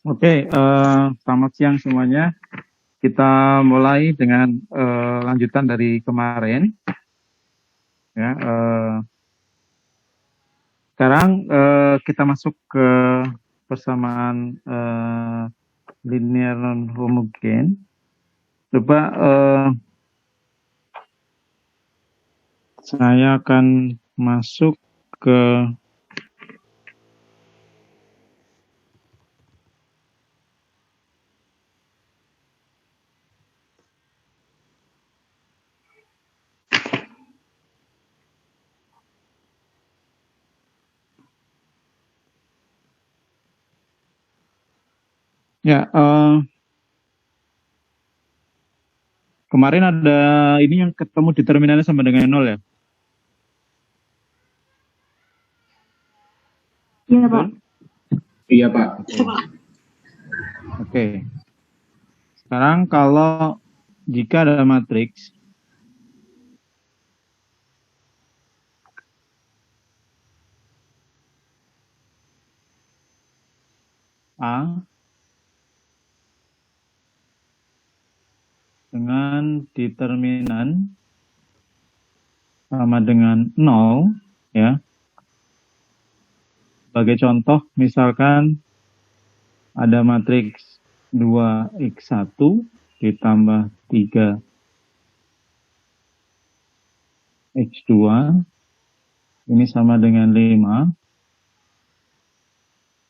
Oke, selamat siang semuanya. Kita mulai dengan lanjutan dari kemarin. Ya, sekarang kita masuk ke persamaan linear non homogen. Coba saya akan masuk ke ya. Kemarin ada ini yang ketemu determinannya sama dengan 0 ya. Iya, Pak. Iya, Pak. Oke. Sekarang kalau jika ada matriks A dengan determinan sama dengan 0, ya. Sebagai contoh, misalkan ada matriks 2x1 ditambah 3x2, ini sama dengan 5,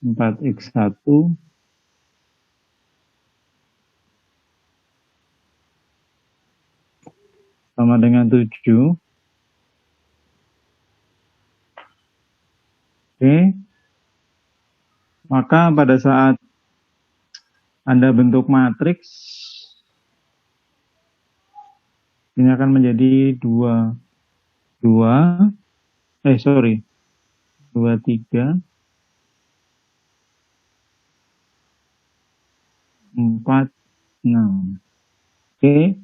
4x1 sama dengan 7. Oke. Maka pada saat Anda bentuk matriks, ini akan menjadi 2, 3, 4, 6. Oke.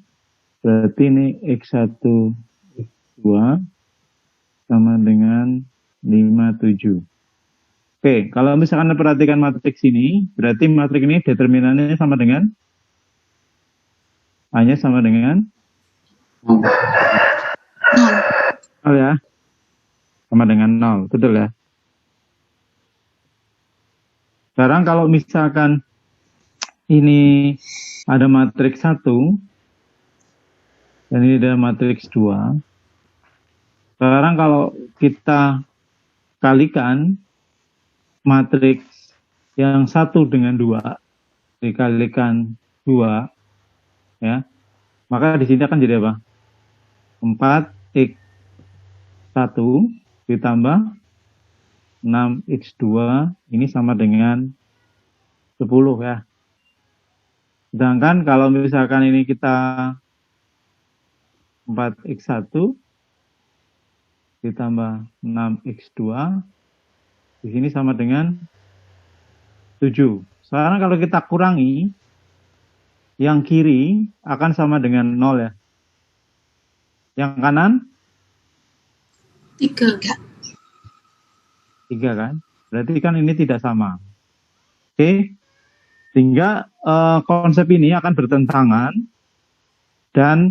Berarti ini X1, X2 sama dengan 5, 7. Oke, kalau misalkan Anda perhatikan matriks ini, berarti matriks ini determinannya sama dengan A-nya sama dengan 0 ya. Sama dengan 0, betul ya. Sekarang kalau misalkan ini ada matriks 1 dan ini ada matriks 2. Sekarang kalau kita kalikan matriks yang 1 dengan 2 dikalikan 2, ya, maka di sini akan jadi apa? 4x1 ditambah 6x2 ini sama dengan 10 ya. Sedangkan kalau misalkan ini kita 4x1 ditambah 6x2 di sini sama dengan 7. Sekarang kalau kita kurangi, yang kiri akan sama dengan 0 ya. Yang kanan? 3. 3 kan? Berarti kan ini tidak sama. Oke. Sehingga konsep ini akan bertentangan dan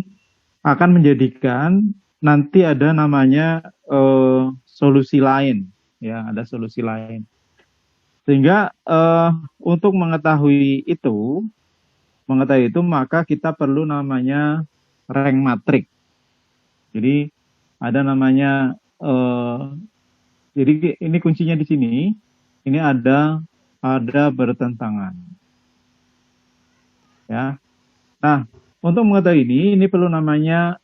akan menjadikan nanti ada namanya solusi lain. Ya, ada solusi lain. Sehingga untuk mengetahui itu maka kita perlu namanya rank matriks. Jadi ada namanya jadi ini kuncinya di sini. Ini ada bertentangan. Ya. Nah, untuk mengetahui ini perlu namanya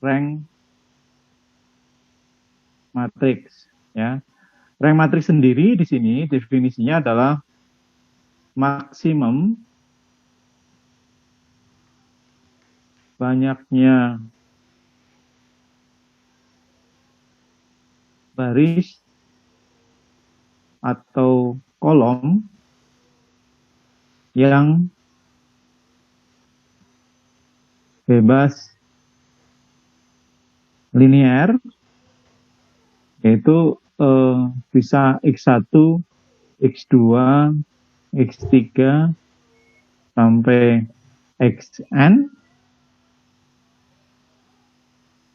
rank matriks, ya. Rank matriks sendiri di sini definisinya adalah maksimum banyaknya baris atau kolom yang bebas linear, yaitu bisa X1, X2, X3 sampai Xn,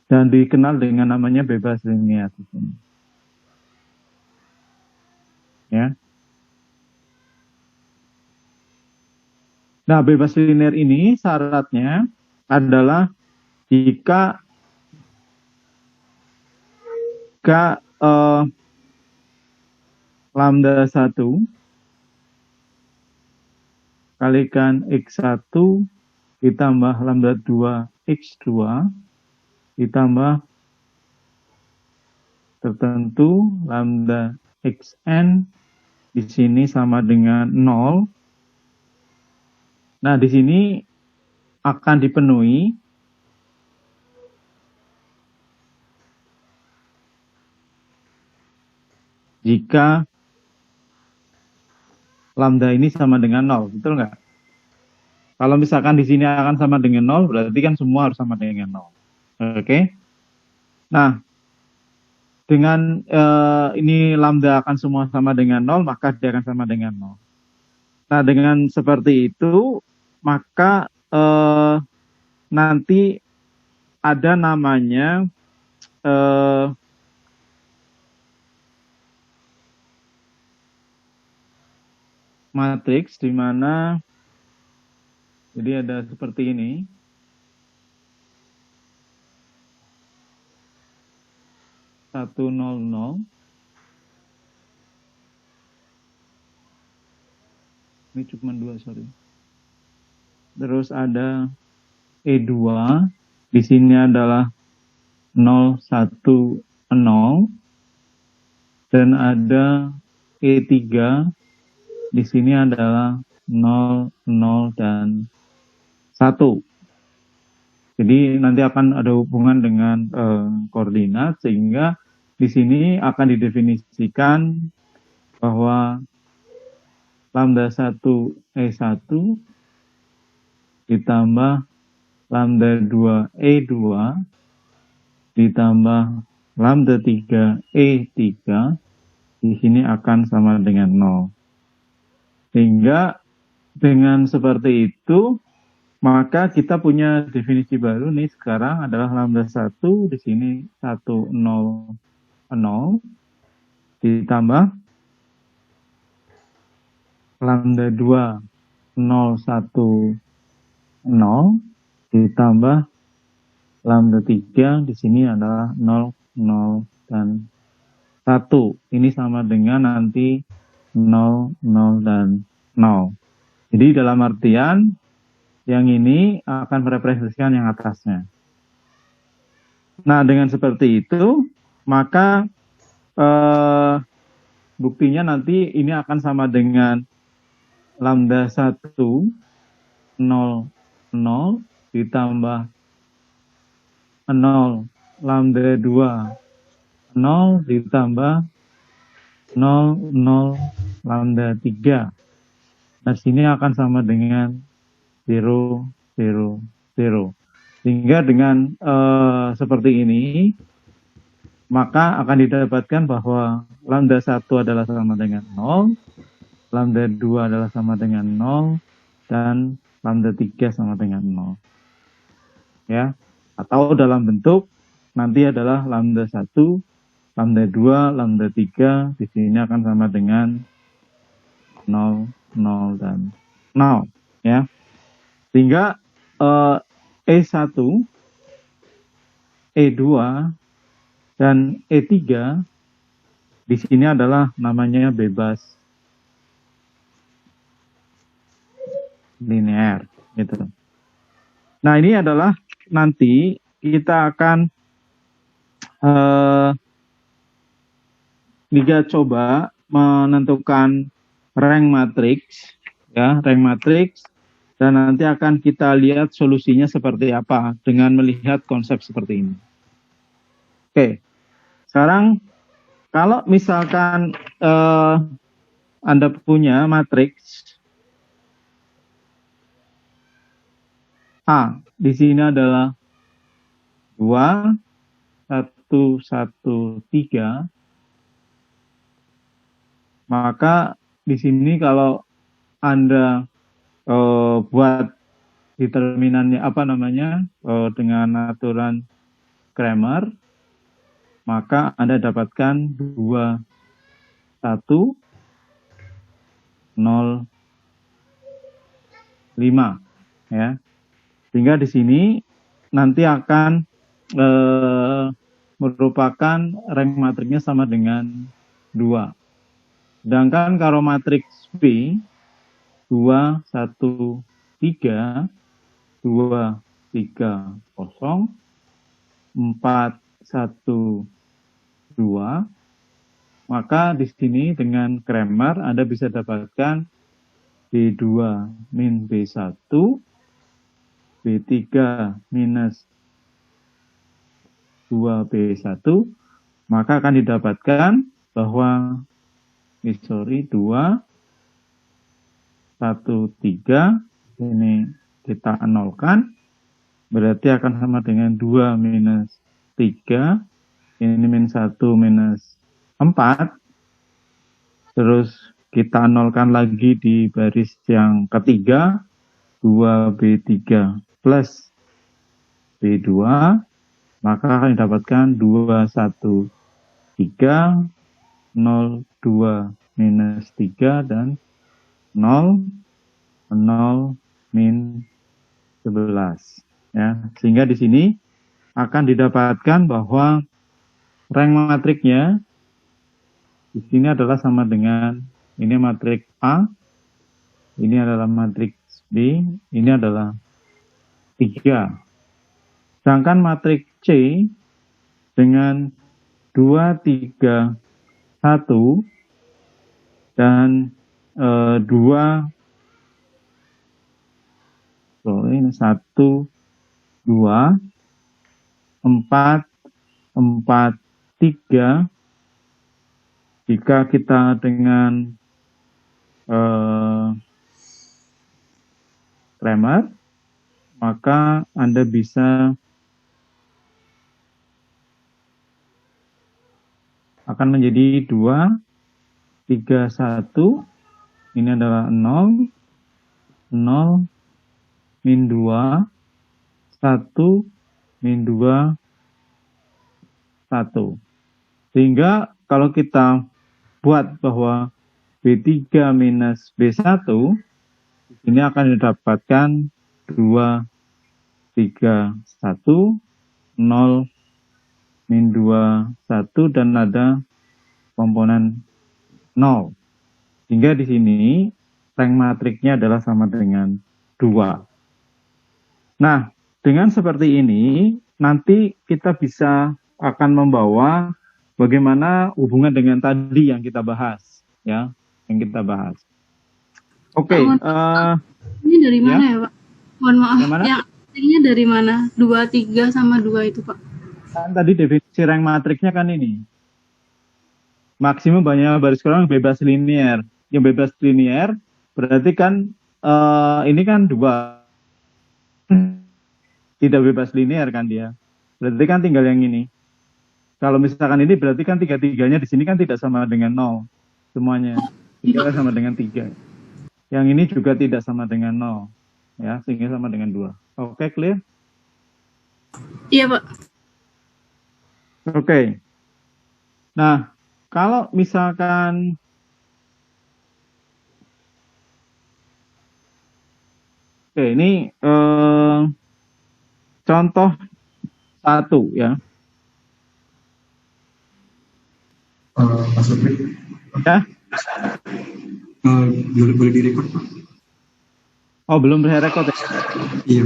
dan dikenal dengan namanya bebas linear di sini. Ya. Nah, bebas linear ini syaratnya adalah jika lambda 1 kalikan X1 ditambah lambda 2 X2 ditambah tertentu lambda Xn di sini sama dengan 0. Nah, di sini akan dipenuhi jika lambda ini sama dengan 0, betul nggak? Kalau misalkan di sini akan sama dengan 0, berarti kan semua harus sama dengan 0. Oke? Nah, dengan ini lambda akan semua sama dengan 0, maka dia akan sama dengan 0. Nah, dengan seperti itu, maka nanti ada namanya matriks di mana jadi ada seperti ini. Satu nol nol. Ini cuma 2, sorry. Terus ada E2, di sini adalah 0, 1, 0. Dan ada E3, di sini adalah 0, 0, dan 1. Jadi nanti akan ada hubungan dengan koordinat, sehingga di sini akan didefinisikan bahwa lambda 1 E1 ditambah lambda 2 E2 ditambah lambda 3 E3 di sini akan sama dengan 0. Sehingga dengan seperti itu, maka kita punya definisi baru nih sekarang adalah lambda 1 di sini 1, 0, 0 ditambah lambda 2 0, 1, 0 ditambah lambda 3 di sini adalah 0, 0, dan 1. Ini sama dengan nanti 0, 0, dan 0. Jadi dalam artian yang ini akan merepresentasikan yang atasnya. Nah, dengan seperti itu, maka buktinya nanti ini akan sama dengan lambda 1, 0, 0 ditambah 0, lambda 2, 0 ditambah 0, 0, lambda 3. Nah, sini akan sama dengan 0, 0, 0. Sehingga dengan seperti ini, maka akan didapatkan bahwa lambda 1 adalah sama dengan 0, lambda 2 adalah sama dengan 0, dan lambda 3 sama dengan 0. Ya, atau dalam bentuk nanti adalah lambda 1, lambda 2, lambda 3 di sini akan sama dengan 0, 0, dan 0. Ya. Sehingga E1, E2, dan E3 di sini adalah namanya bebas linear, gitu. Nah, ini adalah nanti kita akan coba menentukan rank matrix, ya, rank matrix, dan nanti akan kita lihat solusinya seperti apa dengan melihat konsep seperti ini. Oke, sekarang kalau misalkan Anda punya matriks A, di sini adalah 2, 1, 1, 3, maka di sini kalau Anda buat determinannya dengan aturan Cramer, maka Anda dapatkan 2, 1, 0, 5 ya. Sehingga di sini nanti akan merupakan rank matriknya sama dengan 2. Sedangkan kalau matriks B 2, 1, 3, 2, 3, 0, 4, 1, 2, maka di sini dengan Cramer Anda bisa dapatkan B2 min B1, B3 minus 2B1, maka akan didapatkan bahwa 2, 1, 3, ini kita nolkan, berarti akan sama dengan 2 minus 3, ini min 1 minus 4, terus kita nolkan lagi di baris yang ketiga, 2B3 plus B2, maka akan didapatkan 2, 1, 3, 0, 2 minus 3, dan 0, 0, min 11. Ya, sehingga di sini akan didapatkan bahwa rank matriknya di sini adalah sama dengan, ini matriks A, ini adalah matriks B, ini adalah 3. Sedangkan matriks C dengan 2, 3, 1 dan 2, ini 1, 2, 4, 4, 3, jika kita dengan Cramer, maka Anda bisa akan menjadi 2, 3, 1, ini adalah 0, 0, min 2, 1, min 2, 1. Sehingga kalau kita buat bahwa B3 minus B1, ini akan didapatkan 2, 3, 1, 0, min 2, 1, dan ada komponen 0. Sehingga di sini rank matriknya adalah sama dengan 2. Nah, dengan seperti ini, nanti kita bisa akan membawa bagaimana hubungan dengan tadi yang kita bahas, ya, yang kita bahas. Oke. Ini dari mana ya, Pak? Mohon maaf. Yang aslinya dari mana? 2, 3 sama 2 itu, Pak? Kan tadi definisi rank matriknya kan ini. Maksimum banyak baris kolom bebas linier. Yang bebas linier berarti kan ini kan 2. Tidak bebas linier kan dia. Berarti kan tinggal yang ini. Kalau misalkan ini berarti kan 3-3-nya di sini kan tidak sama dengan 0 semuanya. Tidak sama dengan 3. Yang ini juga tidak sama dengan 0. Ya, sehingga sama dengan 2. Oke, clear? Iya, Pak. Oke. Nah, kalau misalkan ini contoh 1 ya. Pak Supri. Ya. Boleh direkod, Pak? Oh, belum saya rekod ya? Iya.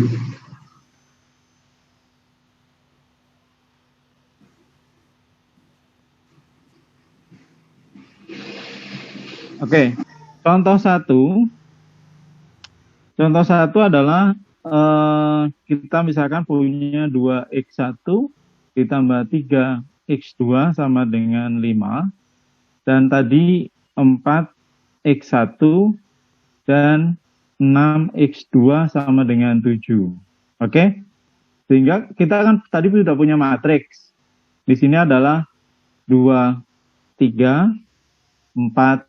Oke. Contoh 1 adalah kita misalkan punya 2x1 ditambah 3x2 sama dengan 5, dan tadi 4x1 dan 6x2 sama dengan 7. Oke? Sehingga kita kan tadi sudah punya matriks. Di sini adalah 2, 3, 4,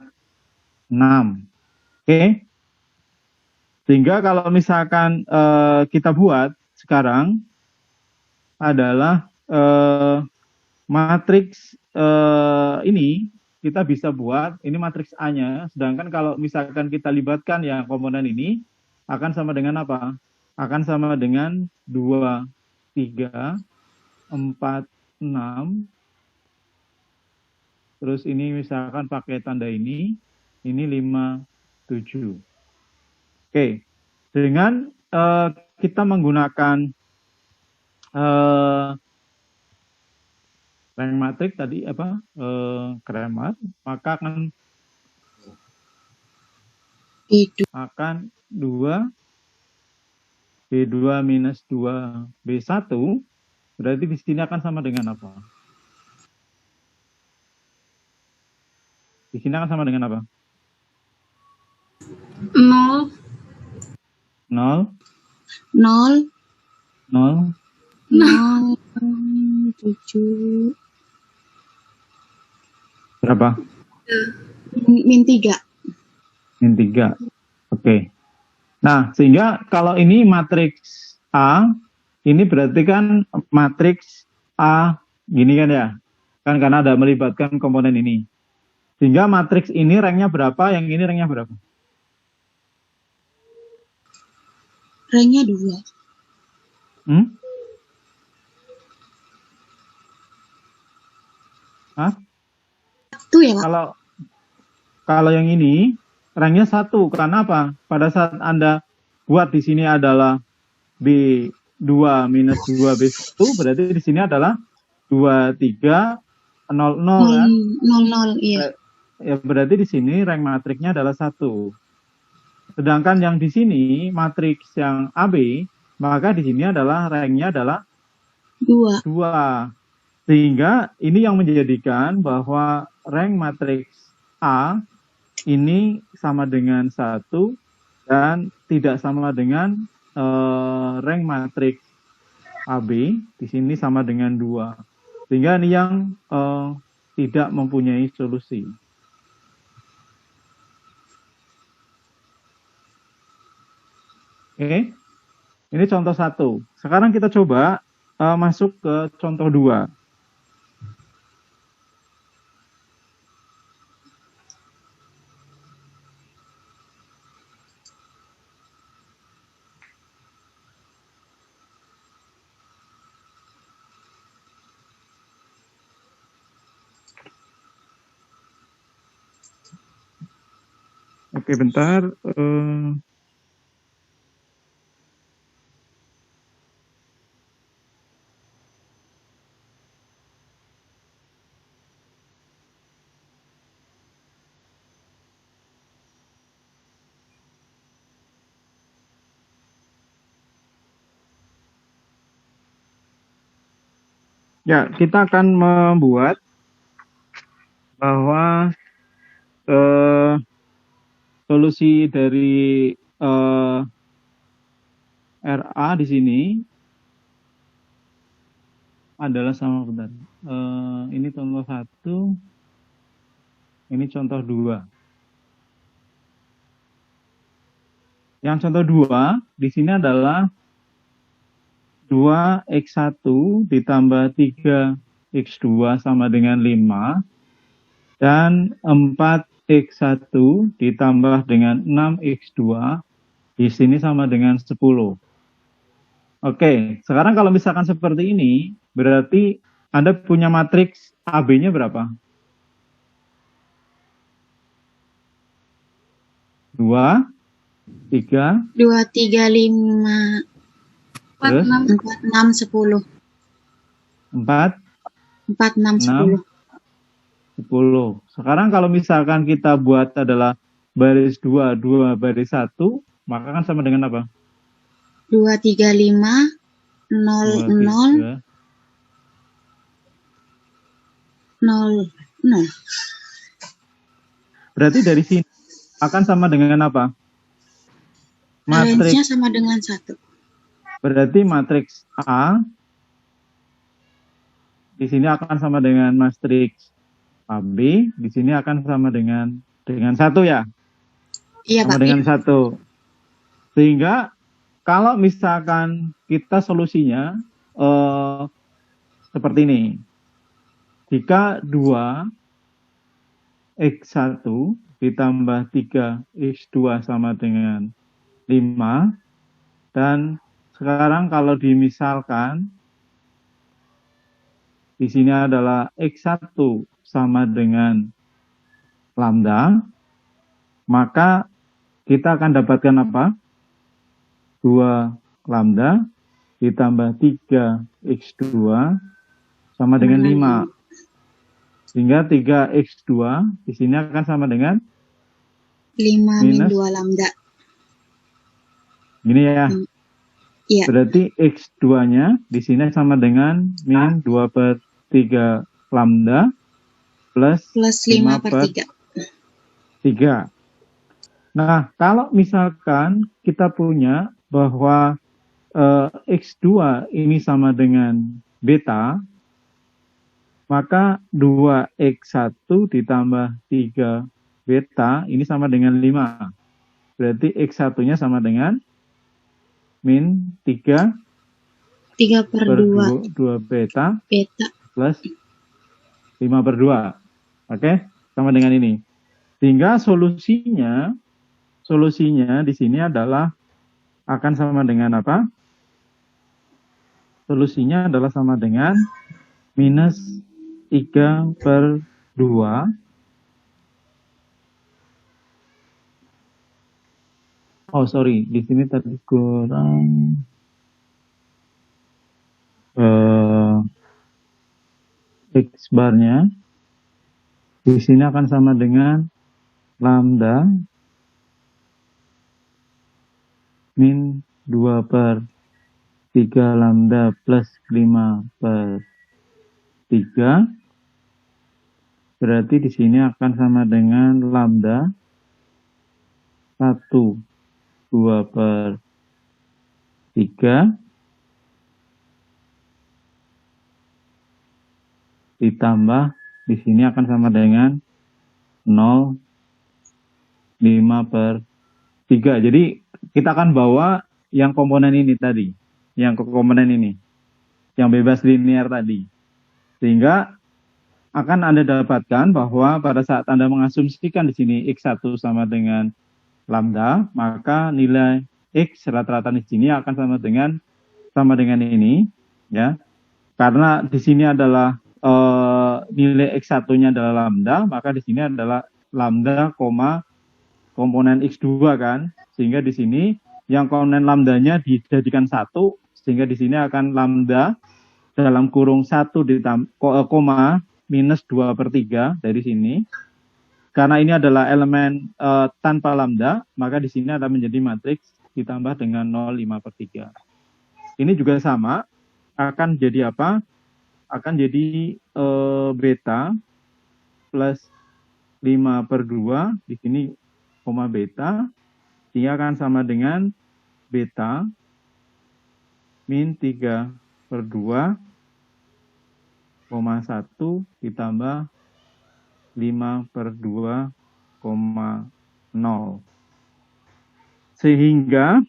6. Oke? Sehingga kalau misalkan kita buat sekarang adalah matriks ini kita bisa buat ini matriks A-nya, sedangkan kalau misalkan kita libatkan yang komponen ini akan sama dengan apa? Akan sama dengan 2, 3, 4, 6. Terus ini misalkan pakai tanda ini 5, 7. Oke, dengan kita menggunakan rank matrix tadi Cramer, maka akan 2 B2 minus 2 B1 berarti di sini akan sama dengan apa? Di sini akan sama dengan apa? 0. 0. 0. 0. 0. 7. Berapa? Min 3. Min 3. Oke. Nah, sehingga kalau ini matriks A, ini berarti kan matriks A gini kan ya? Kan karena ada melibatkan komponen ini. Sehingga matriks ini ranknya berapa, yang ini ranknya berapa? Ranknya 2. Hah? 1 ya, Pak? Kalau yang ini ranknya 1. Karena apa? Pada saat Anda buat di sini adalah B2 minus 2 B1, berarti di sini adalah 2, 3, 0, 0 kan? 0, iya. Ya berarti di sini rank matriksnya adalah 1. Sedangkan yang di sini matriks yang AB, maka di sini adalah ranknya adalah 2. Sehingga ini yang menjadikan bahwa rank matriks A ini sama dengan 1 dan tidak sama dengan rank matriks AB di sini sama dengan 2. Sehingga ini yang tidak mempunyai solusi. Oke, ini contoh 1. Sekarang kita coba masuk ke contoh 2. Oke, bentar. Ya, kita akan membuat bahwa solusi dari RA di sini adalah sama, bentar. Ini contoh 1, ini contoh 2. Yang contoh 2 di sini adalah 2x1 ditambah 3x2 sama dengan 5 dan 4x1 ditambah dengan 6x2 di sini sama dengan 10. Oke, sekarang kalau misalkan seperti ini, berarti Anda punya matriks AB-nya berapa? 2, 3, 2, 3, 5, 4, 6, 10. 4, 6, 10. 10. Sekarang kalau misalkan kita buat adalah baris 2, 2 baris 1, maka kan sama dengan apa? 2, 3, 5, 0, 0, 0, 0. Berarti dari sini akan sama dengan apa? Matriksnya sama dengan 1. Berarti matriks A di sini akan sama dengan matriks AB, di sini akan sama dengan 1 ya? Iya, sama Pak. dengan 1. Sehingga kalau misalkan kita solusinya seperti ini. Jika 2x1 ditambah 3x2 sama dengan 5, dan sekarang kalau dimisalkan di sini adalah x1 sama dengan lambda, maka kita akan dapatkan apa? 2 lambda ditambah 3x2 sama dengan 5. Sehingga 3x2 di sini akan sama dengan 5 min 2 lambda. Gini ya. Iya. Berarti x2-nya di sini sama dengan min 2/3 lambda plus 5/3. 3. Nah, kalau misalkan kita punya bahwa x2 ini sama dengan beta, maka 2x1 ditambah 3 beta ini sama dengan 5. Berarti x1-nya sama dengan min 3 per 2 beta plus 5/2. Oke, sama dengan ini. Sehingga solusinya di sini adalah akan sama dengan apa? Solusinya adalah sama dengan minus 3/2 oh sorry, di sini tadi kurang x barnya di sini akan sama dengan lambda min 2/3 lambda plus 5/3. Berarti di sini akan sama dengan lambda 2/3 ditambah di sini akan sama dengan 0,5/3. Jadi kita akan bawa yang komponen ini tadi, yang komponen ini, yang bebas linear tadi. Sehingga akan Anda dapatkan bahwa pada saat Anda mengasumsikan di sini x1 sama dengan lambda, maka nilai x rata-rata di sini akan sama dengan ini, ya. Karena di sini adalah nilai x1-nya adalah lambda, maka di sini adalah lambda, komponen x2 kan, sehingga di sini yang komponen lambdanya dijadikan 1, sehingga di sini akan lambda dalam kurung 1 koma minus 2/3 dari sini. Karena ini adalah elemen tanpa lambda, maka di sini akan menjadi matriks ditambah dengan 0,5/3. Ini juga sama, akan jadi apa? Akan jadi beta plus 5/2 di sini koma beta, sehingga akan sama dengan beta min 3/2 koma 1 ditambah 5/2,0. Sehingga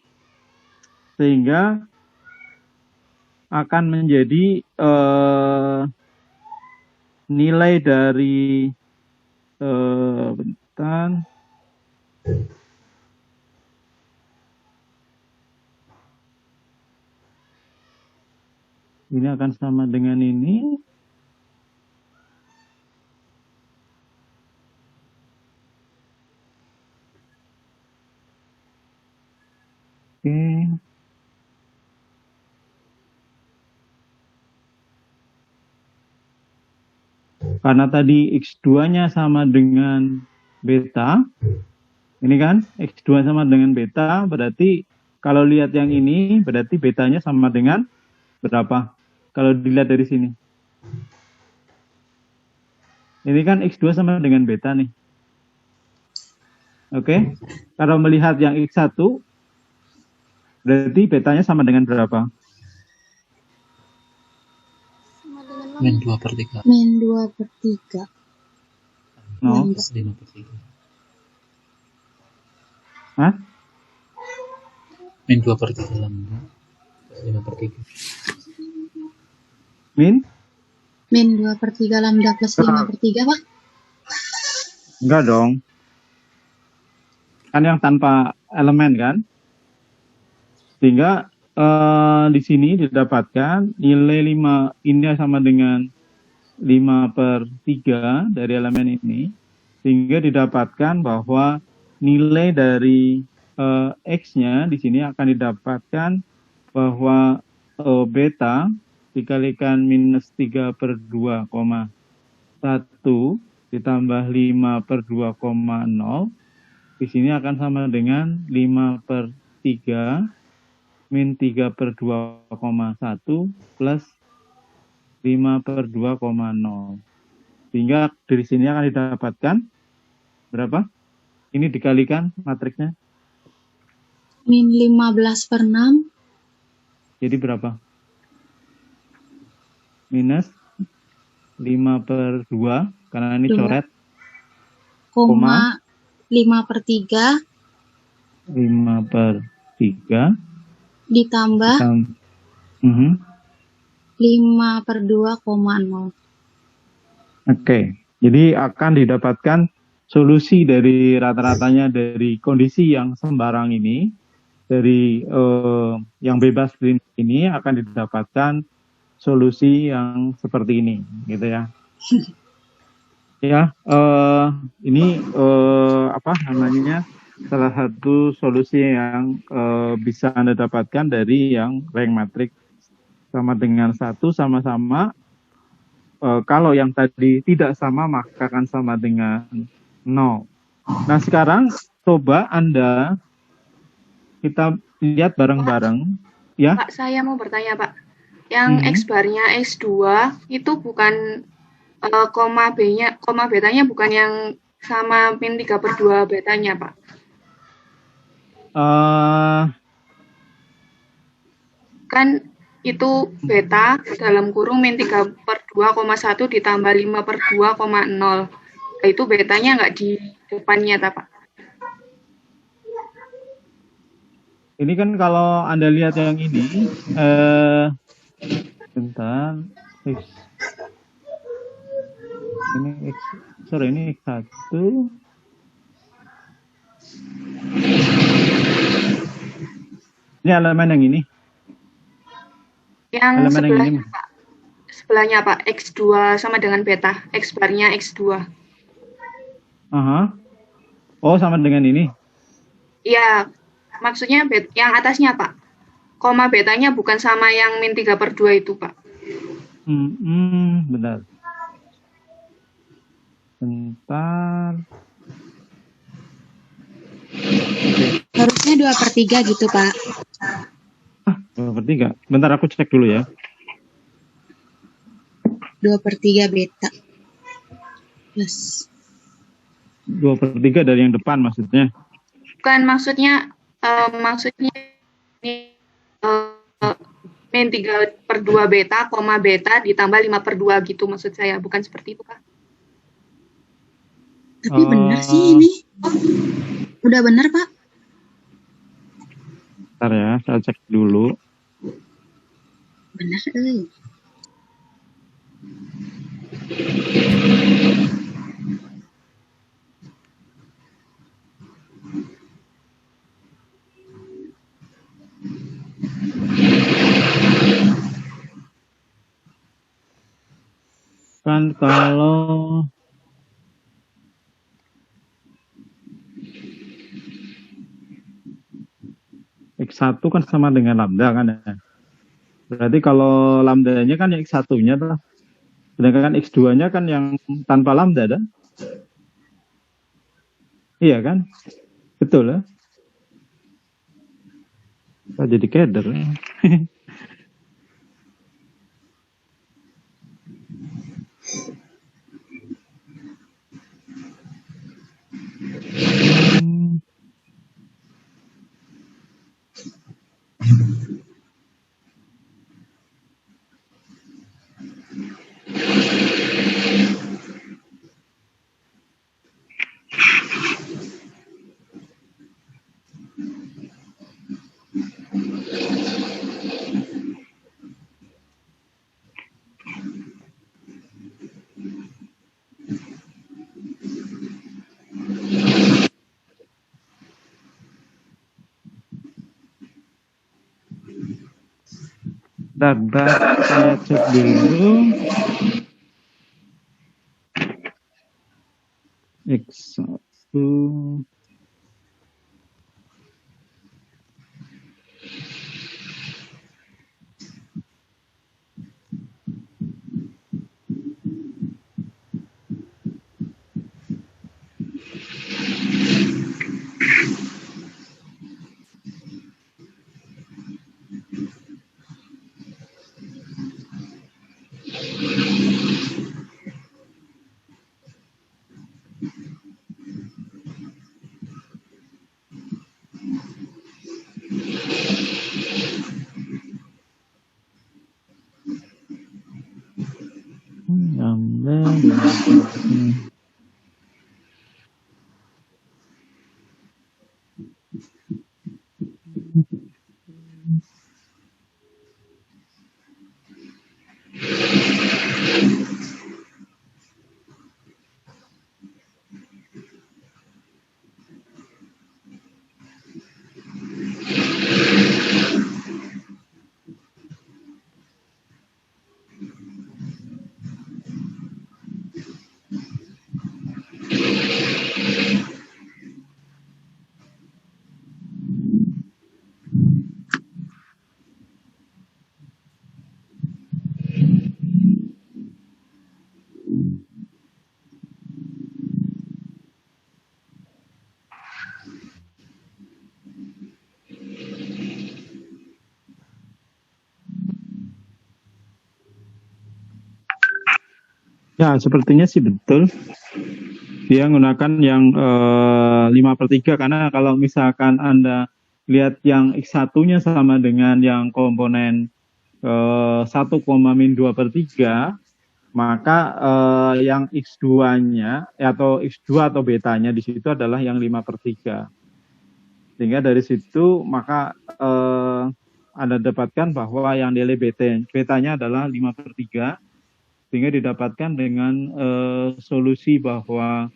akan menjadi nilai dari bentar, ini akan sama dengan ini. Oke. Karena tadi X2-nya sama dengan beta, ini kan X2 sama dengan beta, berarti kalau lihat yang ini, berarti betanya sama dengan berapa? Kalau dilihat dari sini. Ini kan X2 sama dengan beta nih. Oke, kalau melihat yang X1, berarti betanya sama dengan berapa? Min 2/3. Min 2/3. No. Plus 5/3. Hah? Min 2/3 lambda. 5/3. Min? Min 2/3 lambda plus 5/3, Pak? Enggak dong. Kan yang tanpa elemen kan? Sehingga di sini didapatkan nilai 5 ini sama dengan 5/3 dari elemen ini. Sehingga didapatkan bahwa nilai dari X-nya di sini akan didapatkan bahwa beta dikalikan minus 3/2,1 ditambah 5/2,0 di sini akan sama dengan 5/3 min 3/2,1 plus 5/2,0. Sehingga dari sini akan didapatkan berapa? Ini dikalikan matriksnya. Min 15/6. Jadi berapa? Minus 5/2 karena ini 2, coret. 5/3 5/3 ditambah 5/2,0. Oke, jadi akan didapatkan solusi dari rata-ratanya dari kondisi yang sembarang ini, dari yang bebas ini akan didapatkan solusi yang seperti ini, gitu ya. Ya, ini apa namanya? Salah satu solusi yang bisa Anda dapatkan dari yang rank matrix sama dengan 1 sama-sama. Kalau yang tadi tidak sama maka akan sama dengan 0. Nah sekarang coba Anda kita lihat bareng-bareng ya. Pak, saya mau bertanya Pak. Yang X barnya X2 itu bukan koma betanya bukan yang sama min 3/2 betanya Pak. Kan itu beta dalam kurung min 3/2,1 ditambah 5/2,0. Itu betanya nggak di depannya, Pak? Ini kan kalau Anda lihat yang ini, bentar, X. Ini X, sorry ini X1. Ini elemen yang ini. Yang elemen sebelahnya, yang ini. Pak. Sebelahnya, Pak. X2 sama dengan beta. X barnya X2. Oh, sama dengan ini? Iya. Maksudnya yang atasnya, Pak. Koma betanya bukan sama yang min 3/2 itu, Pak. Benar. Bentar. Harusnya 2/3 gitu, Pak. 2/3. Bentar aku cek dulu ya. 2/3 beta. Plus. 2/3 dari yang depan maksudnya? Bukan, maksudnya ini min 3/2 beta, koma beta ditambah 5/2 gitu maksud saya. Bukan seperti itu, Pak. Tapi benar sih ini. Udah benar, Pak. Bentar ya, saya cek dulu. Benar, Kan kalau X1 kan sama dengan lambda kan ya. Berarti kalau lambdanya kan yang X1-nya tuh. Sedangkan X2-nya kan yang tanpa lambda dah. Iya kan? Betul ya? Saya jadi keder. Saya cek dulu. X1. Ya, sepertinya sih betul. Dia menggunakan yang 5/3 karena kalau misalkan Anda lihat yang X1-nya sama dengan yang komponen 1,-2/3, maka yang X2-nya atau X2 atau betanya di situ adalah yang 5/3. Sehingga dari situ maka Anda dapatkan bahwa yang nilai betanya adalah 5/3. Sehingga didapatkan dengan solusi bahwa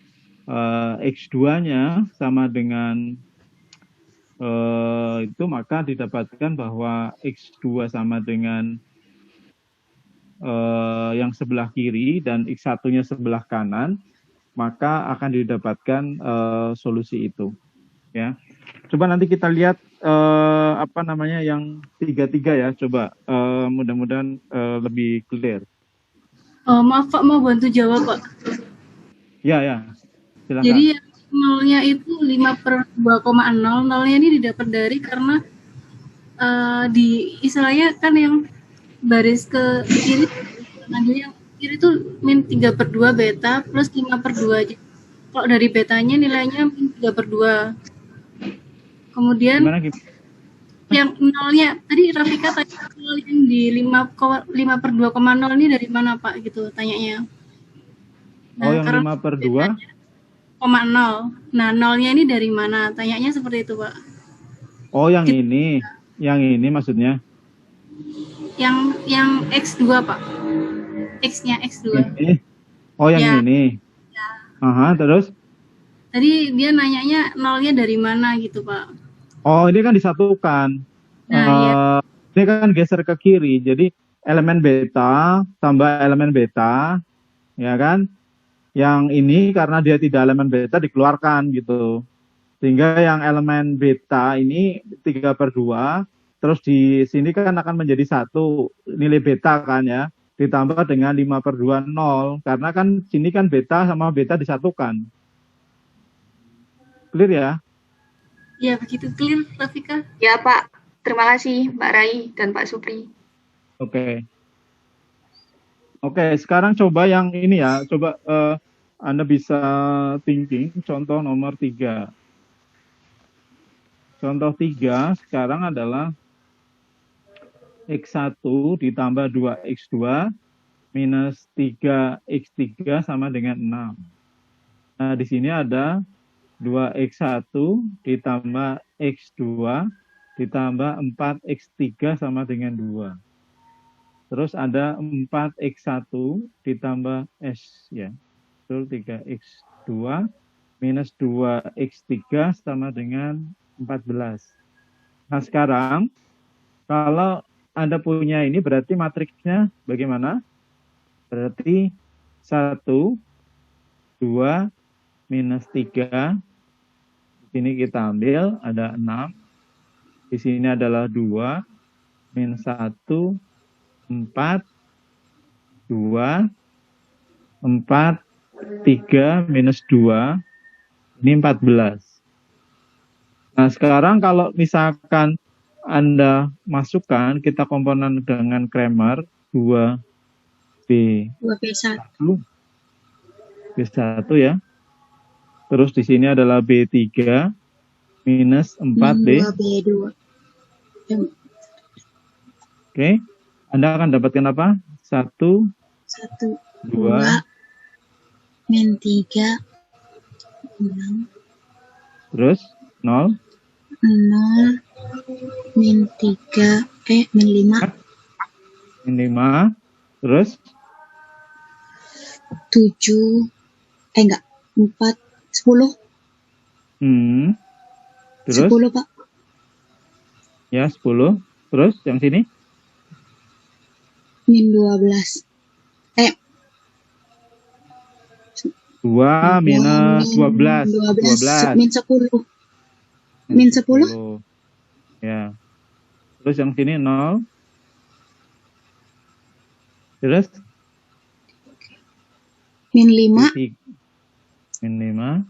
X2-nya sama dengan itu, maka didapatkan bahwa X2 sama dengan yang sebelah kiri dan X1-nya sebelah kanan, maka akan didapatkan solusi itu. Ya, coba nanti kita lihat yang 3/3 ya. Coba mudah-mudahan lebih clear. Maaf Pak, mau bantu jawab Pak. Ya, silakan. Jadi yang nolnya itu 5/2,0, nolnya ini didapat dari karena di istilahnya kan yang baris ke kiri, yang kiri itu -3/2 beta plus 5/2 aja. Kalau dari betanya nilainya -3/2. Kemudian yang nolnya tadi Rafika tanya nol yang di 5/2,0 ini dari mana Pak gitu tanyanya. Nah, yang 5/2,0. Nah, nolnya ini dari mana? Tanyanya seperti itu Pak. Oh, yang ini maksudnya? Yang X2 Pak. X-nya X2. Ini. Oh, yang ya. Ini. Ya. Aha, terus? Tadi dia nanyanya nolnya dari mana gitu Pak. Oh, ini kan disatukan. Nah, ini kan geser ke kiri. Jadi elemen beta tambah elemen beta, ya kan? Yang ini karena dia tidak elemen beta dikeluarkan gitu. Sehingga yang elemen beta ini 3/2, terus di sini kan akan menjadi 1 nilai beta kan ya, ditambah dengan 5/2 0, karena kan sini kan beta sama beta disatukan. Clear ya? Ya, begitu clear, Rafika. Ya, Pak. Terima kasih, Mbak Rai dan Pak Supri. Oke, sekarang coba yang ini ya. Coba Anda bisa thinking contoh nomor 3. Contoh 3 sekarang adalah X1 ditambah 2X2 minus 3X3 sama dengan 6. Nah, di sini ada 2X1 ditambah X2 ditambah 4X3 sama dengan 2. Terus ada 4X1 ditambah S ya. Betul, 3X2 minus 2X3 sama dengan 14. Nah, sekarang kalau Anda punya ini berarti matriksnya bagaimana? Berarti 1, 2, minus 3. Di sini kita ambil ada 6. Di sini adalah 2, minus 1, 4, 2, 4, 3, minus 2. Ini 14. Nah, sekarang kalau misalkan Anda masukkan, kita komponen dengan Cramer, 2B1 2P1 ya. Terus di sini adalah B3 minus 4B. 2B2. Oke. Anda akan dapatkan apa? 1, 1, 2, min 3, 6, terus 0, 0, min 3, min 5, min 5, terus 7, enggak, 4, 10, terus 10 Pak. ya 10, terus yang sini Min 12. 2 minus 12. 12. Min 10. Min 10. Ya. Terus yang sini 0. Terus Min 5. Min 5.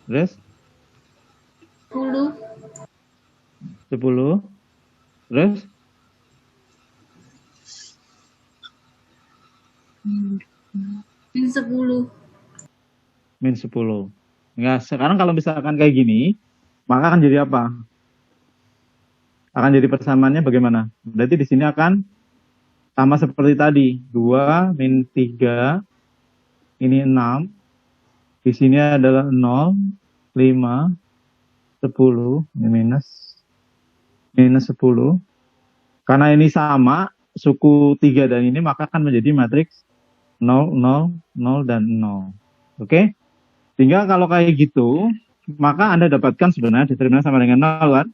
Terus 10. 10. Terus Min 10. min 10. Nah, sekarang kalau misalkan kayak gini, maka akan jadi apa? Akan jadi persamaannya bagaimana? Berarti di sini akan sama seperti tadi. 2 min 3, ini 6. Di sini adalah 0, 5, 10, ini minus 10. Karena ini sama, suku 3 dan ini, maka akan menjadi matriks 0, 0, 0, dan 0. Oke? Sehingga kalau kayak gitu, maka Anda dapatkan sebenarnya determinan sama dengan 0 kan?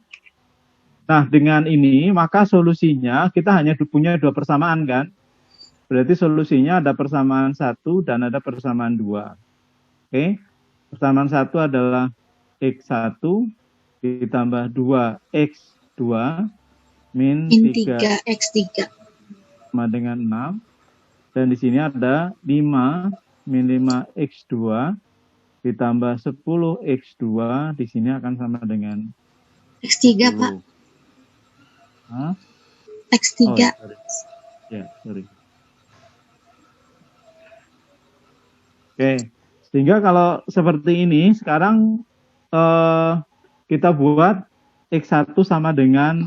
Nah, dengan ini, maka solusinya kita hanya punya 2 persamaan kan? Berarti solusinya ada persamaan 1 dan ada persamaan 2. Oke? Persamaan 1 adalah X1 ditambah 2X2 min 3X3 sama dengan 6. Dan di sini ada 5 min 5X2 ditambah 10X2, di sini akan sama dengan X3 10. Pak. Hah? X3. Oh, sorry. Ya, sorry. Oke, sehingga kalau seperti ini, sekarang kita buat X1 sama dengan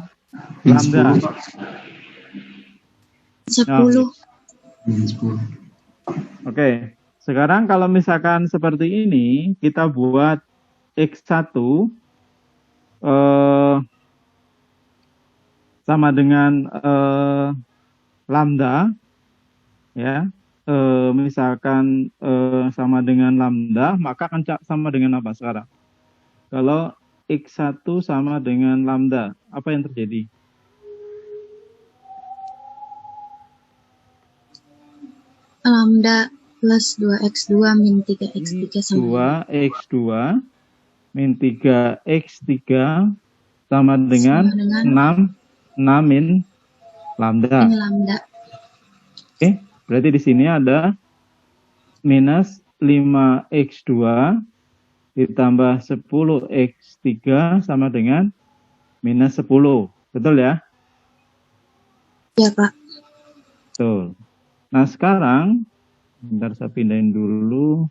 lambda. 10. Min 10. Oke, sekarang kalau misalkan seperti ini, kita buat X1 sama dengan lambda, ya. Misalkan sama dengan lambda, maka akan sama dengan apa sekarang? Kalau X1 sama dengan lambda, apa yang terjadi? Lambda plus 2X2 min 3X3 sama 2X2 min 3X3 sama dengan 6 min lambda. Min lambda. Oke, berarti di sini ada minus 5X2 ditambah 10X3 sama dengan minus 10. Betul ya? Ya, Pak. Betul. Nah, sekarang, bentar saya pindahin dulu.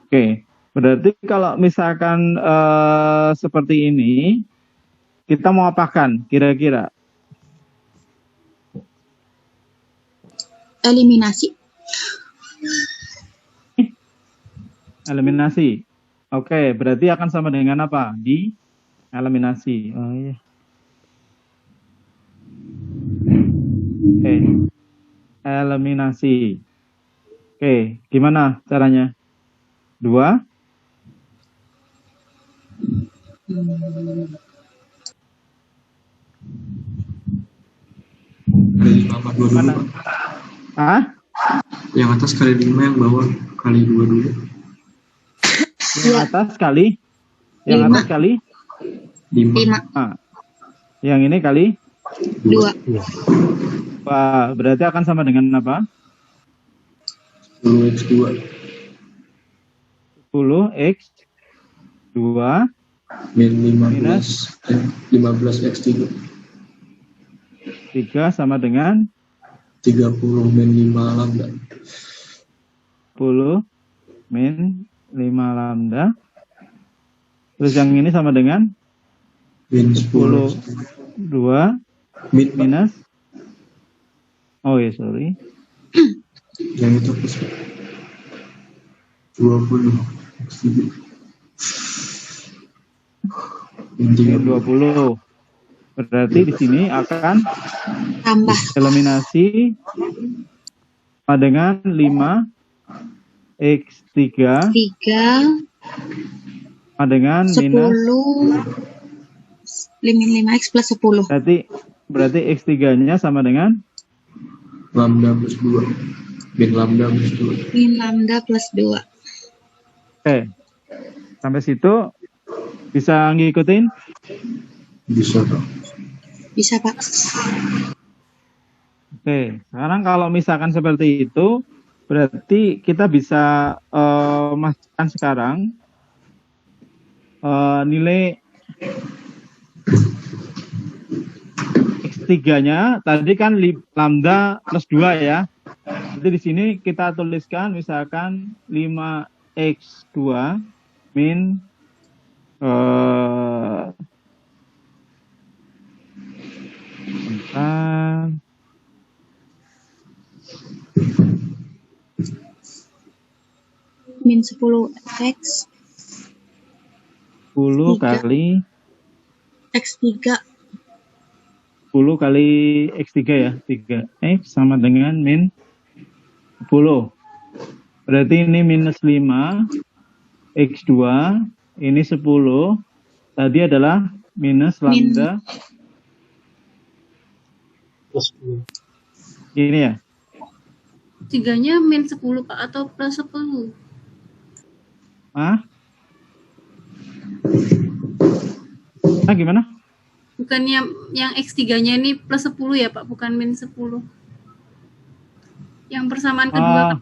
Oke, berarti kalau misalkan seperti ini, kita mau apakan kira-kira? Eliminasi. Eliminasi. Oke, berarti akan sama dengan apa? Di eliminasi. Oh iya. Oke, eliminasi. Oke, gimana caranya? 2 Kali 5 sama 2 dulu, Mana? Pak. Ah? Yang atas kali 5, yang bawah kali 2 dulu. Yang atas kali? Yang Lima. atas kali? 5. Ah. Yang ini kali? 2. Wah, berarti akan sama dengan apa? 10x2 10x2 min 15x3 3 sama dengan 30 min 5 lambda 10 min 5 lambda. Terus yang ini sama dengan min 10 10 2 min minus. Oh ya, sorry. yang itu plus 20 x3 min 30. 20. Berarti di sini akan Tambah. eliminasi sama dengan 5x3 3. sama dengan 10. minus. Min 5x plus 10. Berarti x3-nya sama dengan Lambda plus 2 min lambda plus 2. Min lambda plus 2. Oke. Sampai situ bisa ngikutin? Bisa, Pak. Bisa, Pak. Oke. Sekarang kalau misalkan seperti itu, berarti kita bisa masukkan sekarang nilai X3-nya tadi kan lambda plus 2 ya. Jadi di sini kita tuliskan misalkan 5x2 min Min 10x 10 Tiga. kali x3. 10 kali X3 ya, 3X sama dengan min 10. Berarti ini minus 5, X2, ini 10, tadi adalah minus lambda, Plus 2. ini ya, 3-nya min 10 Pak atau plus 10? ah? Nah, gimana? Bukannya yang X3-nya ini plus 10 ya Pak, bukan min 10. Yang persamaan kedua Pak.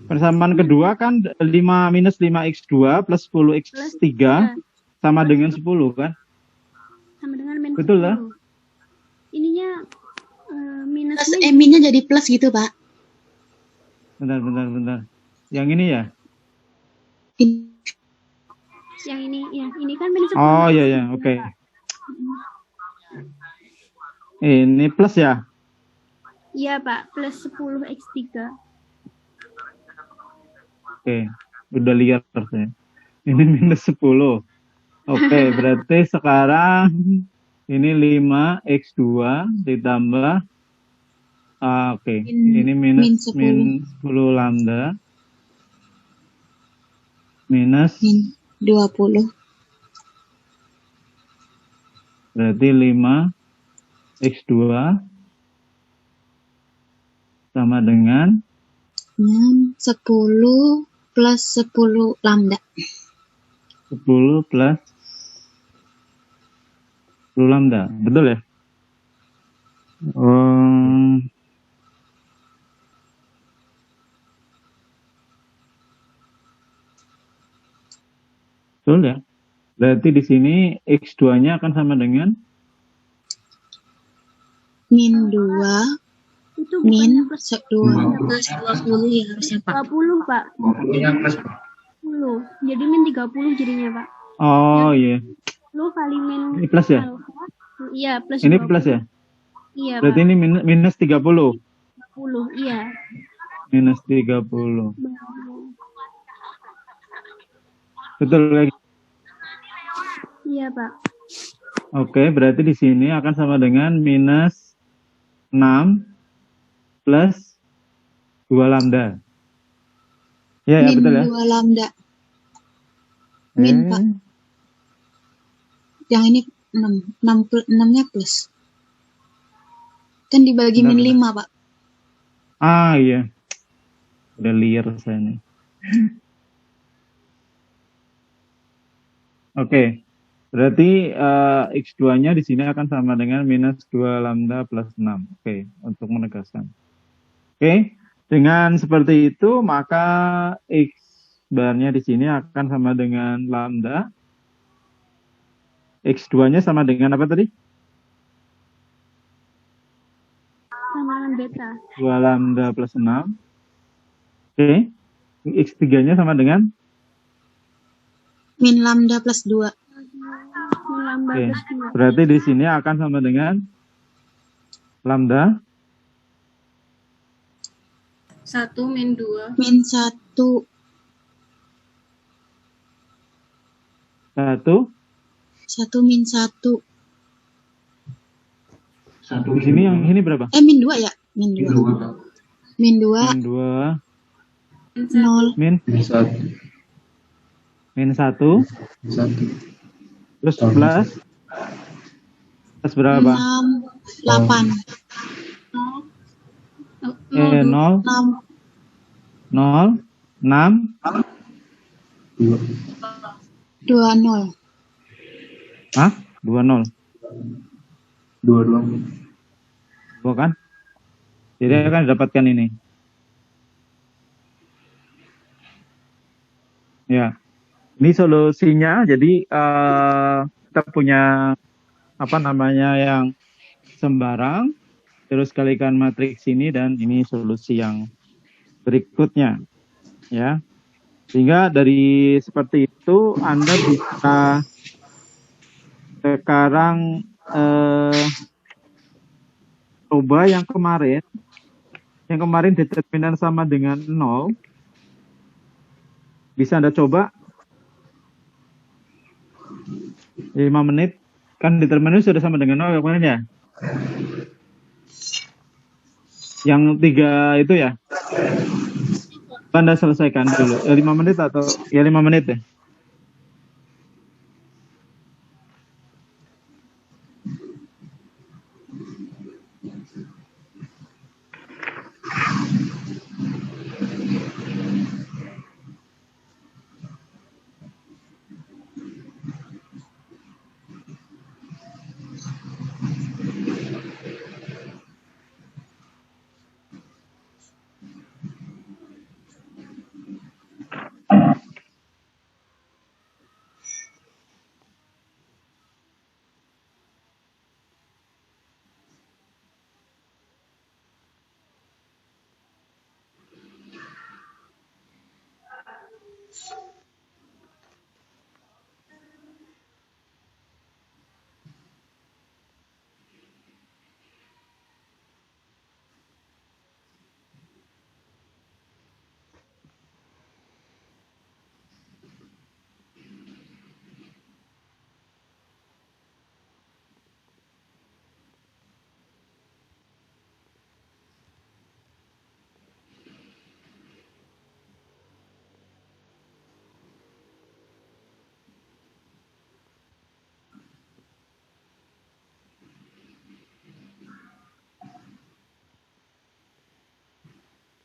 Persamaan kedua kan 5 minus 5x2 plus 10x3 Ya, sama dengan 10 kan? sama dengan min Betul lah. 10. Ininya minus Plus minnya jadi plus gitu, Pak. Bentar. Yang ini ya? yang ini kan min 10. Oh iya, oke. Ini plus ya? Iya Pak, plus 10x3. Oke, udah lihat saya. Ini minus 10. Oke, berarti sekarang ini 5x2 ditambah oke. Ini minus min 10 lambda minus Min 20. berarti 5x2 sama dengan 10 plus 10 lambda. 10 plus 10 lambda. Betul ya? Betul ya? Berarti di sini X2-nya akan sama dengan Min 2 Itu min bukannya plus 2 plus 20 ya harusnya, Pak. 20 Pak. 10. Jadi min 30 jadinya Pak. oh iya. Lu kali min Ini plus ya? alfa. Iya, plus Ini 20. plus ya? Iya Berarti Pak. ini minus 30. 20, iya. Minus 30. Betul lagi. Iya Pak. Oke, berarti di sini akan sama dengan minus 6 plus 2 lambda. Ya, Min betul ya? 2 lambda. Min, Pak. Yang ini 6. 6-nya plus. Kan dibagi min 5, Pak. Ah iya. Udah liar saya nih. Oke. Berarti X2-nya di sini akan sama dengan minus 2 lambda plus 6. Oke, untuk menegaskan. Oke, dengan seperti itu maka X barnya di sini akan sama dengan lambda. X2-nya sama dengan apa tadi? Sama dengan beta. 2 lambda plus 6. Oke. X3-nya sama dengan? Min lambda plus 2. Lambda Oke. plus 2. Berarti di sini akan sama dengan lambda 1 min 2. Min 1. 1. 1 min 1. Di sini yang ini berapa? Min 2 ya? Min 2. Min 2. Min 2. 0. Min Min 1. min 1. 1. Terus plus berapa? 6. 8. 0. 6. 0. 6. 2. 2, 0. Hah? 2, 0. 2 doang. Bukan? Jadi akan didapatkan ini. Ya. Ini solusinya. Jadi kita punya apa namanya yang sembarang. Terus kalikan matriks ini dan ini solusi yang berikutnya. Ya. Sehingga dari seperti itu Anda bisa sekarang coba yang kemarin determinan sama dengan 0. Bisa Anda coba 5 menit. Kan determinan sudah sama dengan 0 kemarin ya. Yang 3 itu ya. Anda selesaikan dulu. 5 menit atau ya 5 menit ya.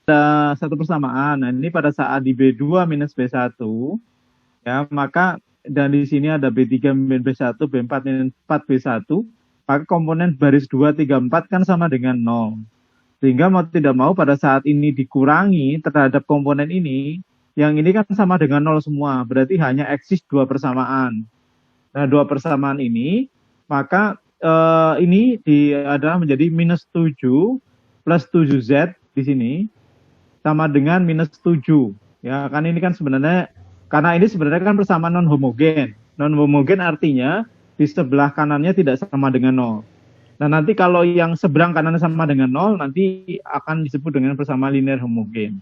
Ada satu persamaan. Nah, ini pada saat di B2 minus B1, ya, maka dan di sini ada B3 minus B1, B4 minus 4 B1, maka komponen baris 2, 3, 4 kan sama dengan 0. Sehingga mau tidak mau pada saat ini dikurangi terhadap komponen ini, yang ini kan sama dengan 0 semua, berarti hanya eksis 2 persamaan. Nah, 2 persamaan ini, maka ini adalah menjadi minus 7 plus 7Z di sini, sama dengan minus 7. Ya, kan ini kan sebenarnya, karena ini sebenarnya kan persamaan non-homogen. Non-homogen artinya di sebelah kanannya tidak sama dengan 0. Nah, nanti kalau yang seberang kanannya sama dengan 0, nanti akan disebut dengan persamaan linear homogen.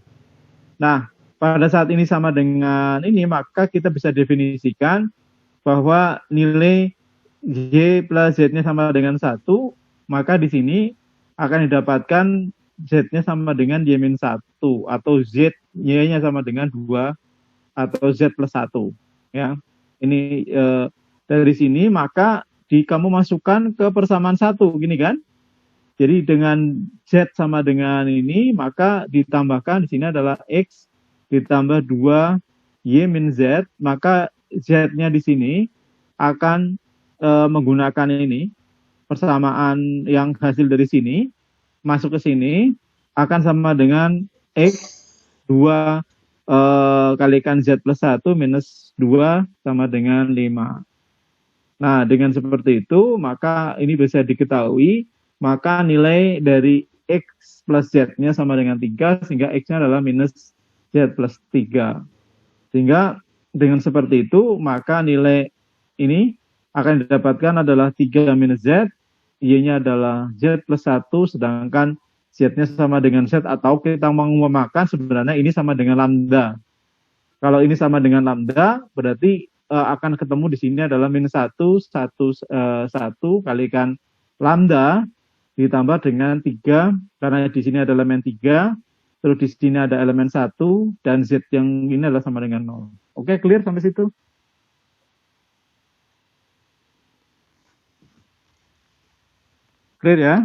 Nah, pada saat ini sama dengan ini, maka kita bisa definisikan bahwa nilai Y plus Z-nya sama dengan 1, maka di sini akan didapatkan Z-nya sama dengan Y-1 atau Z-Y-nya sama dengan 2 atau Z plus 1. Ya. Ini dari sini, maka kamu masukkan ke persamaan 1, gini kan? Jadi dengan Z sama dengan ini, maka ditambahkan di sini adalah X ditambah 2 Y min Z, maka Z-nya di sini akan menggunakan ini, persamaan yang hasil dari sini, masuk ke sini, akan sama dengan X 2 kalikan Z plus 1 minus 2 sama dengan 5. Nah, dengan seperti itu, maka ini bisa diketahui, maka nilai dari X plus Z-nya sama dengan 3, sehingga X-nya adalah minus Z plus 3. Sehingga dengan seperti itu, maka nilai ini akan didapatkan adalah 3 minus Z, Y-nya adalah Z plus 1, sedangkan Z-nya sama dengan Z, atau kita mengumpamakan sebenarnya ini sama dengan lambda. Kalau ini sama dengan lambda, berarti akan ketemu di sini adalah minus 1 kalikan lambda ditambah dengan 3, karena di sini ada elemen 3, terus di sini ada elemen 1, dan Z yang ini adalah sama dengan 0. Oke, clear sampai situ? Clear ya?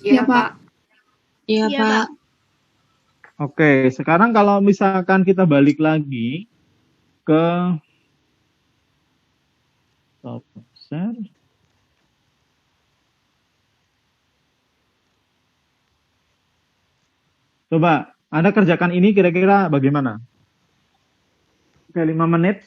Iya, Pak. Iya, Iya, Pak. Oke, sekarang kalau misalkan kita balik lagi ke stop share. Coba, Anda kerjakan ini kira-kira bagaimana? Oke, 5 menit.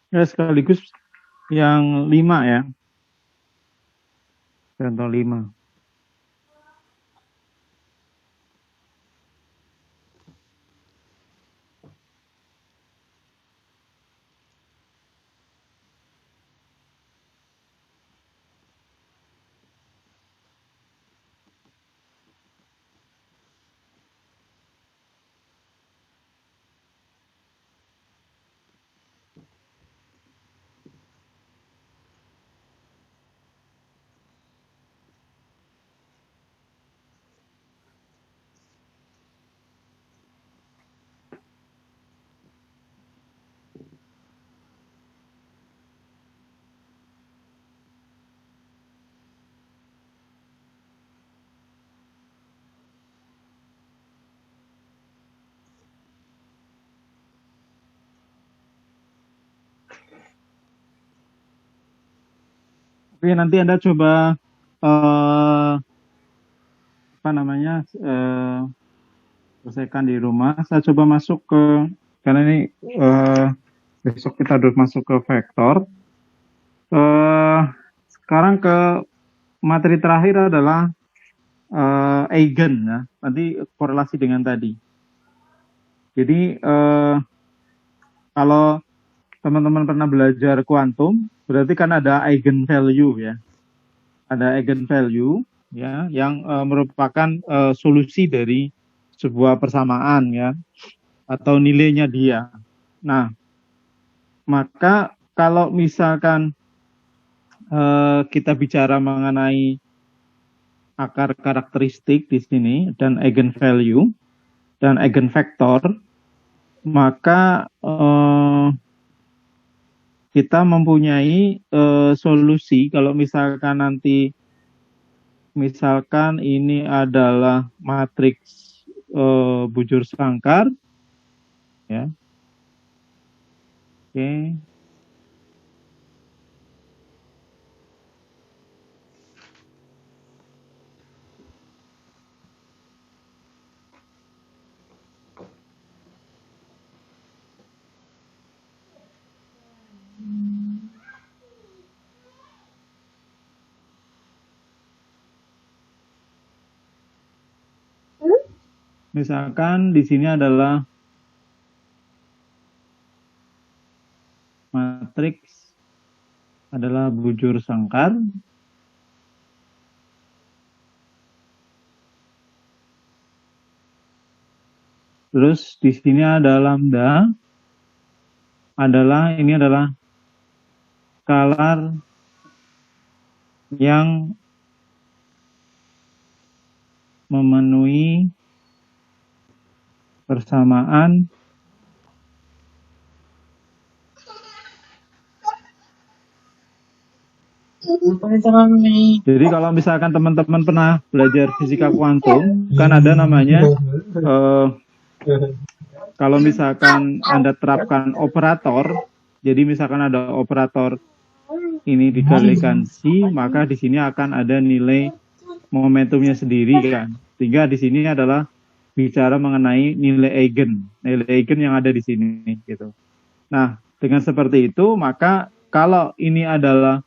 Ya, sekaligus yang 5 ya. Contoh 5. Oke, nanti Anda coba selesaikan di rumah. Saya coba masuk ke, karena ini besok kita harus masuk ke vektor. Sekarang ke materi terakhir adalah eigen, ya. Nanti korelasi dengan tadi. Jadi kalau teman-teman pernah belajar kuantum, berarti kan ada eigenvalue, ya. Ada eigenvalue, ya, yang merupakan solusi dari sebuah persamaan, ya, atau nilainya dia. Nah, maka kalau misalkan kita bicara mengenai akar karakteristik di sini dan eigenvalue dan eigenvektor, maka kita mempunyai solusi kalau misalkan nanti misalkan ini adalah matriks bujur sangkar, ya. Oke. Misalkan di sini adalah matriks adalah bujur sangkar. Terus di sini ada lambda, ini adalah skalar yang memenuhi persamaan jadi kalau misalkan teman-teman pernah belajar fisika kuantum, kan ada namanya kalau misalkan Anda terapkan operator, jadi misalkan ada operator ini dikalikan si, maka di sini akan ada nilai momentumnya sendiri, kan. Sehingga di sini adalah bicara mengenai nilai eigen yang ada di sini, gitu. Nah, dengan seperti itu, maka kalau ini adalah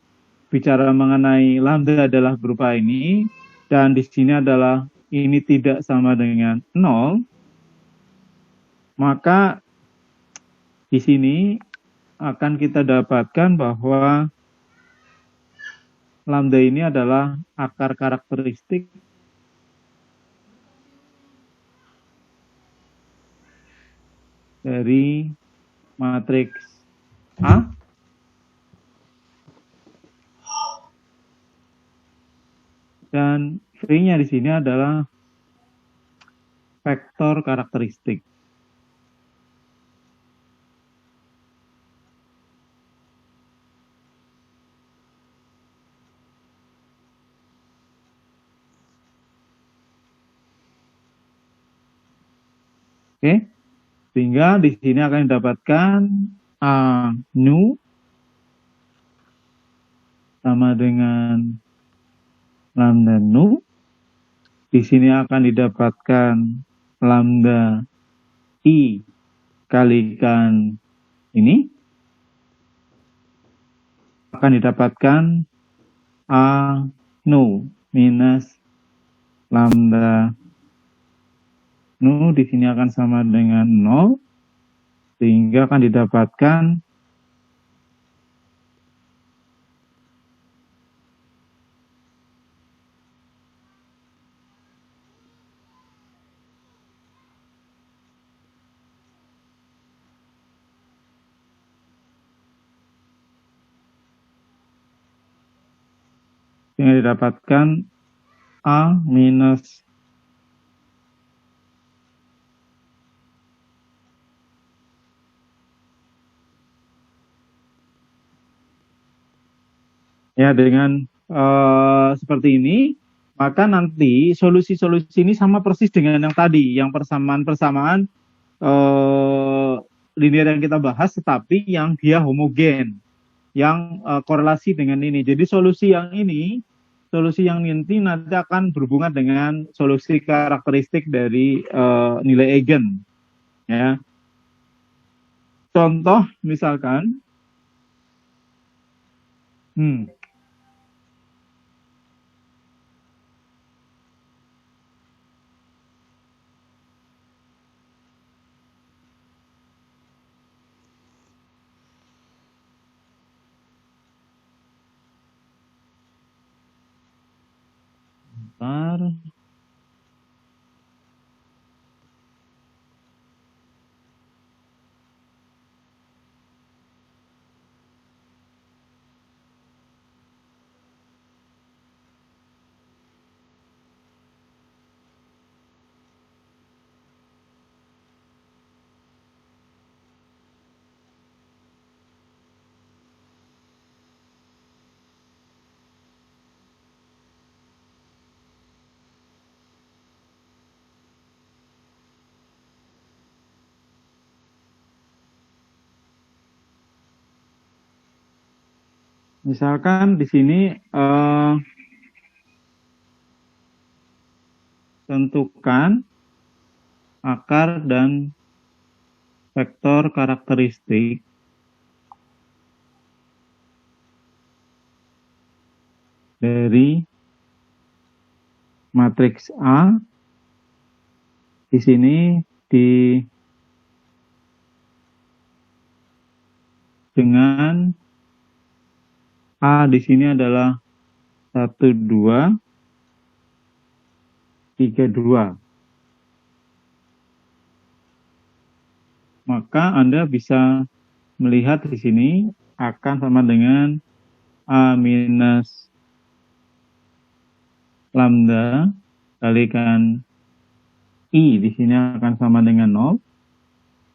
bicara mengenai lambda adalah berupa ini, dan di sini adalah ini tidak sama dengan 0, maka di sini akan kita dapatkan bahwa lambda ini adalah akar karakteristik dari matriks A dan V-nya di sini adalah vektor karakteristik. Oke. Sehingga di sini akan didapatkan A nu sama dengan lambda nu. Di sini akan didapatkan lambda I kalikan ini. Akan didapatkan A nu minus lambda nu di sini akan sama dengan 0, sehingga akan didapatkan A minus ya dengan seperti ini, maka nanti solusi-solusi ini sama persis dengan yang tadi, yang persamaan-persamaan linear yang kita bahas, tetapi yang dia homogen. yang korelasi dengan ini. Jadi solusi yang nanti akan berhubungan dengan solusi karakteristik dari nilai eigen. Ya. Contoh misalkan, misalkan di sini tentukan akar dan vektor karakteristik dari matriks A. Di sini dengan A di sini adalah 1, 2, 3, 2. Maka Anda bisa melihat di sini akan sama dengan A minus lambda kalikan I di sini akan sama dengan 0.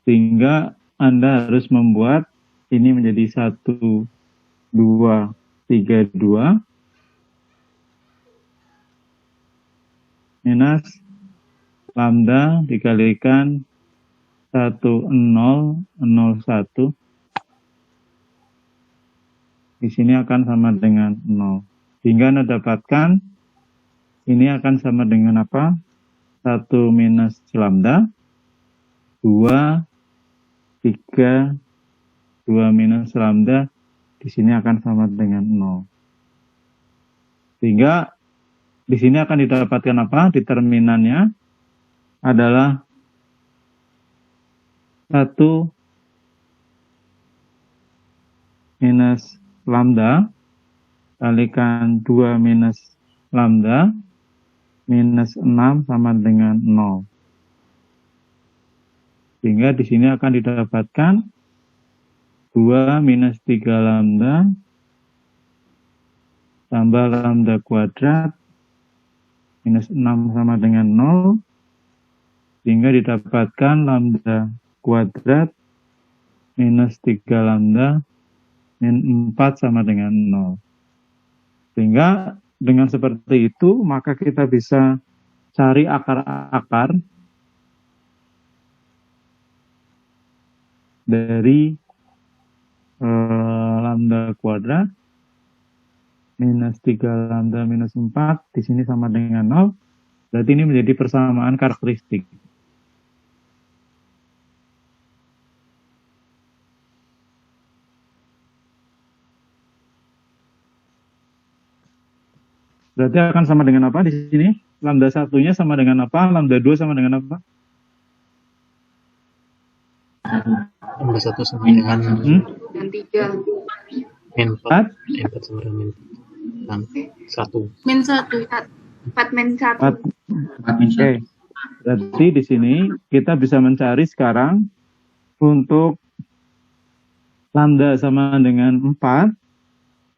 Sehingga Anda harus membuat ini menjadi 1, 2, 3, 2 minus lambda dikalikan 1, 0, 0, 1. Di sini akan sama dengan 0. Sehingga Anda dapatkan ini akan sama dengan apa? 1 minus lambda, 2, 3, 2 minus lambda. Di sini akan sama dengan 0. Sehingga di sini akan didapatkan apa? Determinannya adalah 1 minus lambda kalikan 2 minus lambda minus 6 sama dengan 0. Sehingga di sini akan didapatkan 2 minus 3 lambda tambah lambda kuadrat minus 6 sama dengan 0. Sehingga didapatkan lambda kuadrat minus 3 lambda min 4 sama dengan 0. Sehingga dengan seperti itu maka kita bisa cari akar-akar dari lambda kuadrat minus 3 lambda minus 4 di sini sama dengan 0. Berarti ini menjadi persamaan karakteristik. Berarti akan sama dengan apa di sini? Lambda 1-nya sama dengan apa? Lambda 2 sama dengan apa? Lambda 1 sama dengan Dan 3. min 4. 4 sama dengan min 1. Min 1. 4 min 1. Oke. Berarti di sini kita bisa mencari sekarang untuk lambda sama dengan 4,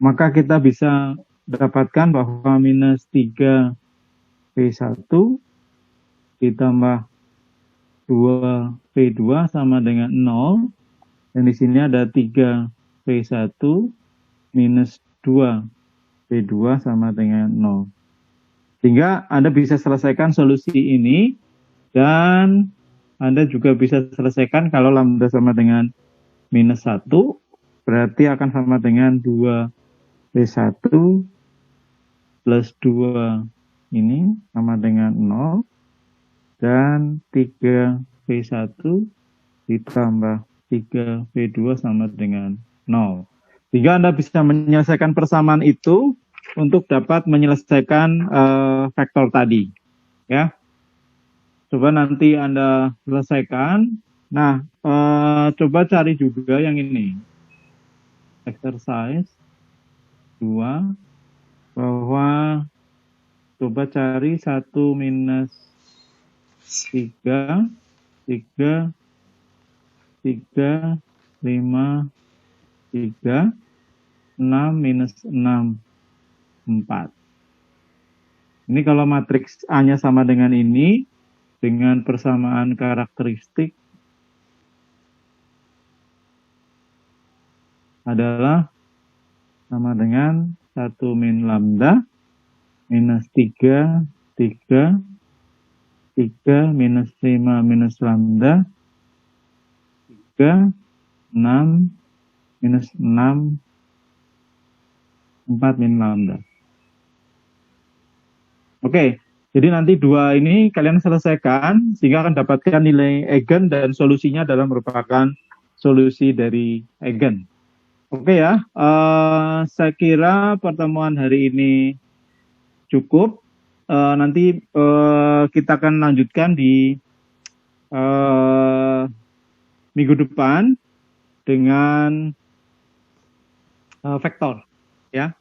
maka kita bisa dapatkan bahwa minus 3 P1 ditambah 2 P2 sama dengan 0. Dan di sini ada 3 P1 minus 2 P2 sama dengan 0. Sehingga Anda bisa selesaikan solusi ini, dan Anda juga bisa selesaikan kalau lambda sama dengan minus 1, berarti akan sama dengan 2V1 plus 2 ini sama dengan 0, dan 3V1 ditambah 3V2 sama dengan 0. Sehingga Anda bisa menyelesaikan persamaan itu untuk dapat menyelesaikan vektor tadi. Ya, coba nanti Anda selesaikan. Nah, coba cari juga yang ini. Exercise 2, bahwa coba cari 1 minus 3, 3, 3, 5, 3, 6 minus 6, 4. Ini kalau matriks A-nya sama dengan ini, dengan persamaan karakteristik adalah sama dengan 1 min lambda minus 3, 3, 3 minus 5 minus lambda, 3, 6 minus 6, 4 min lambda. Oke, jadi nanti 2 ini kalian selesaikan sehingga akan dapatkan nilai eigen dan solusinya adalah merupakan solusi dari eigen. Oke ya, saya kira pertemuan hari ini cukup. Nanti kita akan lanjutkan di minggu depan dengan vektor, ya.